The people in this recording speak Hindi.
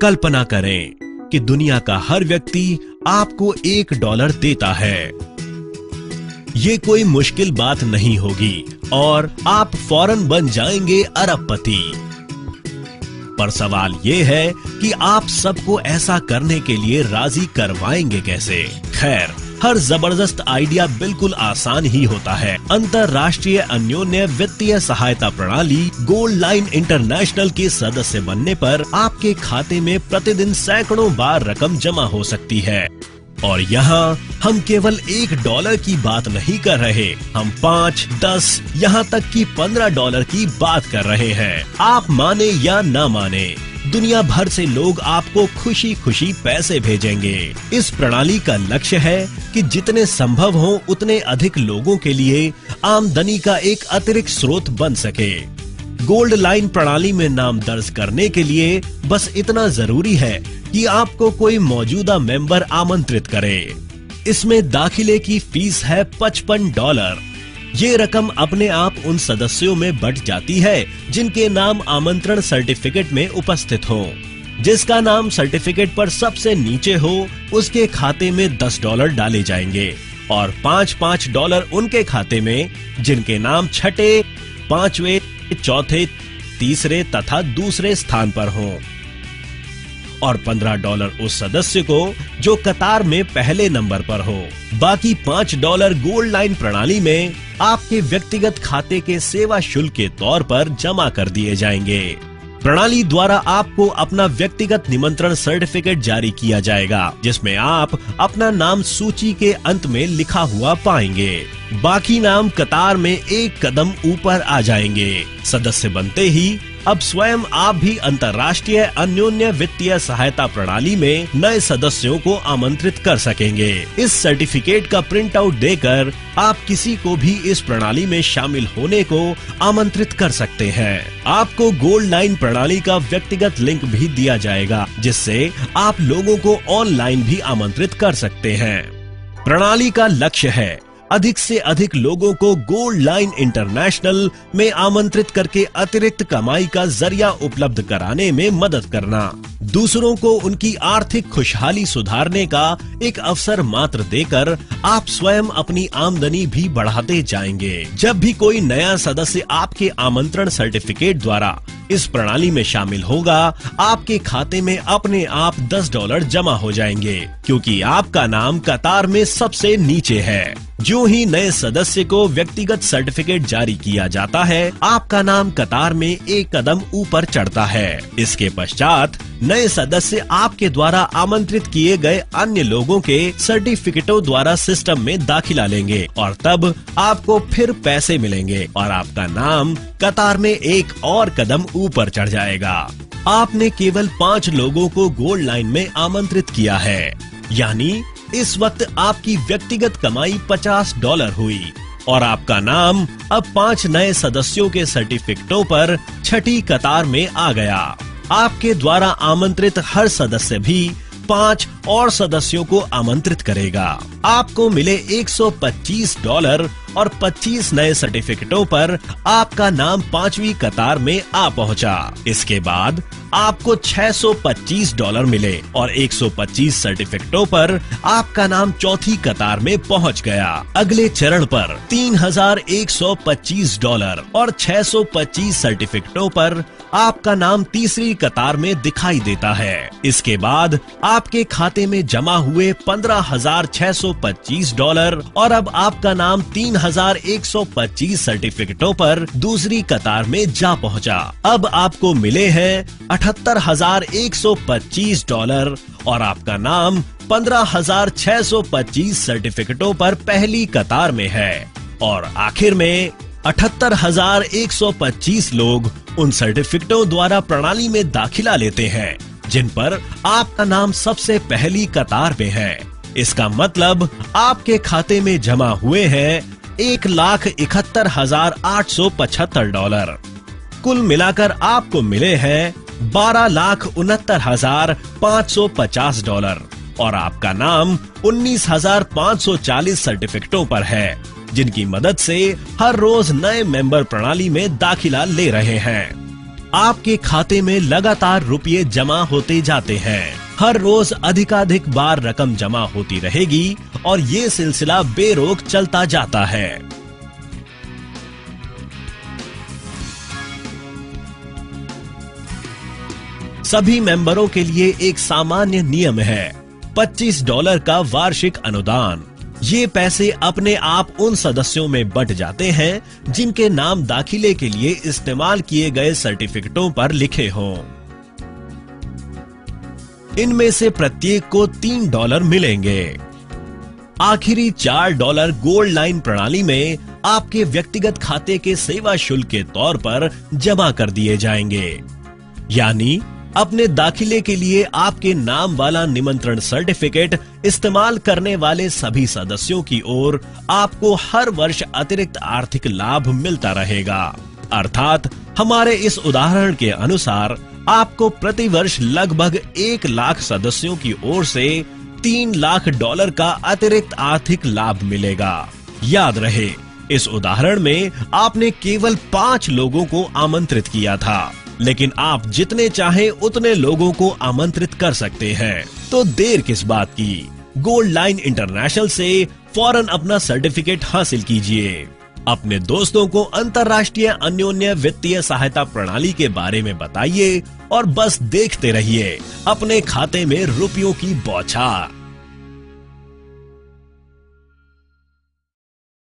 कल्पना करें कि दुनिया का हर व्यक्ति आपको $1 देता है। ये कोई मुश्किल बात नहीं होगी और आप फौरन बन जाएंगे अरबपति। पर सवाल ये है कि आप सबको ऐसा करने के लिए राजी करवाएंगे कैसे? खैर, हर जबरदस्त आइडिया बिल्कुल आसान ही होता है। अंतर्राष्ट्रीय अन्योन्य वित्तीय सहायता प्रणाली गोल्ड लाइन इंटरनेशनल के सदस्य बनने पर आपके खाते में प्रतिदिन सैकड़ों बार रकम जमा हो सकती है। और यहाँ हम केवल $1 की बात नहीं कर रहे, हम 5, 10, यहाँ तक कि $15 की बात कर रहे हैं। आप माने या ना माने, दुनिया भर से लोग आपको खुशी खुशी पैसे भेजेंगे। इस प्रणाली का लक्ष्य है कि जितने संभव हो उतने अधिक लोगों के लिए आमदनी का एक अतिरिक्त स्रोत बन सके। गोल्ड लाइन प्रणाली में नाम दर्ज करने के लिए बस इतना जरूरी है कि आपको कोई मौजूदा मेंबर आमंत्रित करे। इसमें दाखिले की फीस है $55। ये रकम अपने आप उन सदस्यों में बंट जाती है जिनके नाम आमंत्रण सर्टिफिकेट में उपस्थित हो। जिसका नाम सर्टिफिकेट पर सबसे नीचे हो उसके खाते में $10 डाले जाएंगे और $5 उनके खाते में जिनके नाम छठे, पांचवें, चौथे, तीसरे तथा दूसरे स्थान पर हों, और $15 उस सदस्य को जो कतार में पहले नंबर पर हो। बाकी $5 गोल्ड लाइन प्रणाली में आपके व्यक्तिगत खाते के सेवा शुल्क के तौर पर जमा कर दिए जाएंगे। प्रणाली द्वारा आपको अपना व्यक्तिगत निमंत्रण सर्टिफिकेट जारी किया जाएगा, जिसमें आप अपना नाम सूची के अंत में लिखा हुआ पाएंगे। बाकी नाम कतार में एक कदम ऊपर आ जाएंगे। सदस्य बनते ही अब स्वयं आप भी अंतर्राष्ट्रीय अन्योन्य वित्तीय सहायता प्रणाली में नए सदस्यों को आमंत्रित कर सकेंगे। इस सर्टिफिकेट का प्रिंट आउट देकर आप किसी को भी इस प्रणाली में शामिल होने को आमंत्रित कर सकते हैं। आपको गोल्ड लाइन प्रणाली का व्यक्तिगत लिंक भी दिया जाएगा, जिससे आप लोगों को ऑनलाइन भी आमंत्रित कर सकते हैं। प्रणाली का लक्ष्य है अधिक से अधिक लोगों को गोल्ड लाइन इंटरनेशनल में आमंत्रित करके अतिरिक्त कमाई का जरिया उपलब्ध कराने में मदद करना। दूसरों को उनकी आर्थिक खुशहाली सुधारने का एक अवसर मात्र देकर आप स्वयं अपनी आमदनी भी बढ़ाते जाएंगे। जब भी कोई नया सदस्य आपके आमंत्रण सर्टिफिकेट द्वारा इस प्रणाली में शामिल होगा, आपके खाते में अपने आप $10 जमा हो जाएंगे, क्योंकि आपका नाम कतार में सबसे नीचे है। जो ही नए सदस्य को व्यक्तिगत सर्टिफिकेट जारी किया जाता है, आपका नाम कतार में एक कदम ऊपर चढ़ता है। इसके पश्चात नए सदस्य आपके द्वारा आमंत्रित किए गए अन्य लोगों के सर्टिफिकेटों द्वारा सिस्टम में दाखिला लेंगे और तब आपको फिर पैसे मिलेंगे और आपका नाम कतार में एक और कदम ऊपर चढ़ जाएगा। आपने केवल 5 लोगों को गोल्ड लाइन में आमंत्रित किया है, यानी इस वक्त आपकी व्यक्तिगत कमाई $50 हुई और आपका नाम अब 5 नए सदस्यों के सर्टिफिकेटों पर छठी कतार में आ गया। आपके द्वारा आमंत्रित हर सदस्य भी 5 और सदस्यों को आमंत्रित करेगा। आपको मिले $125 और 25 नए सर्टिफिकेटों पर आपका नाम 5वीं कतार में आ पहुंचा। इसके बाद आपको $625 मिले और 125 सर्टिफिकेटों पर आपका नाम चौथी कतार में पहुंच गया। अगले चरण पर $3125 और 625 सर्टिफिकेटों पर आपका नाम तीसरी कतार में दिखाई देता है। इसके बाद आपके खाते में जमा हुए $15,625 और अब आपका नाम 3,125 सर्टिफिकेटों पर दूसरी कतार में जा पहुंचा। अब आपको मिले हैं $78,125 और आपका नाम 15,625 सर्टिफिकेटों पर पहली कतार में है। और आखिर में 78,125 लोग उन सर्टिफिकेटों द्वारा प्रणाली में दाखिला लेते हैं जिन पर आपका नाम सबसे पहली कतार में है। इसका मतलब आपके खाते में जमा हुए हैं $1,71,875। कुल मिलाकर आपको मिले हैं $12,69,550 और आपका नाम 19,540 सर्टिफिकेटों पर है, जिनकी मदद से हर रोज नए मेंबर प्रणाली में दाखिला ले रहे हैं। आपके खाते में लगातार रुपये जमा होते जाते हैं। हर रोज अधिकाधिक बार रकम जमा होती रहेगी और ये सिलसिला बेरोक चलता जाता है। सभी मेंबरों के लिए एक सामान्य नियम है, $25 का वार्षिक अनुदान। ये पैसे अपने आप उन सदस्यों में बंट जाते हैं जिनके नाम दाखिले के लिए इस्तेमाल किए गए सर्टिफिकेटों पर लिखे हों। इनमें से प्रत्येक को $3 मिलेंगे। आखिरी $4 गोल्ड लाइन प्रणाली में आपके व्यक्तिगत खाते के सेवा शुल्क के तौर पर जमा कर दिए जाएंगे। यानी अपने दाखिले के लिए आपके नाम वाला निमंत्रण सर्टिफिकेट इस्तेमाल करने वाले सभी सदस्यों की ओर आपको हर वर्ष अतिरिक्त आर्थिक लाभ मिलता रहेगा। अर्थात हमारे इस उदाहरण के अनुसार आपको प्रतिवर्ष लगभग 1 लाख सदस्यों की ओर से $3 लाख का अतिरिक्त आर्थिक लाभ मिलेगा। याद रहे, इस उदाहरण में आपने केवल 5 लोगों को आमंत्रित किया था, लेकिन आप जितने चाहे उतने लोगों को आमंत्रित कर सकते हैं। तो देर किस बात की, गोल्ड लाइन इंटरनेशनल से फौरन अपना सर्टिफिकेट हासिल कीजिए। अपने दोस्तों को अंतर्राष्ट्रीय अन्योन्य वित्तीय सहायता प्रणाली के बारे में बताइए और बस देखते रहिए अपने खाते में रुपयों की बौछार।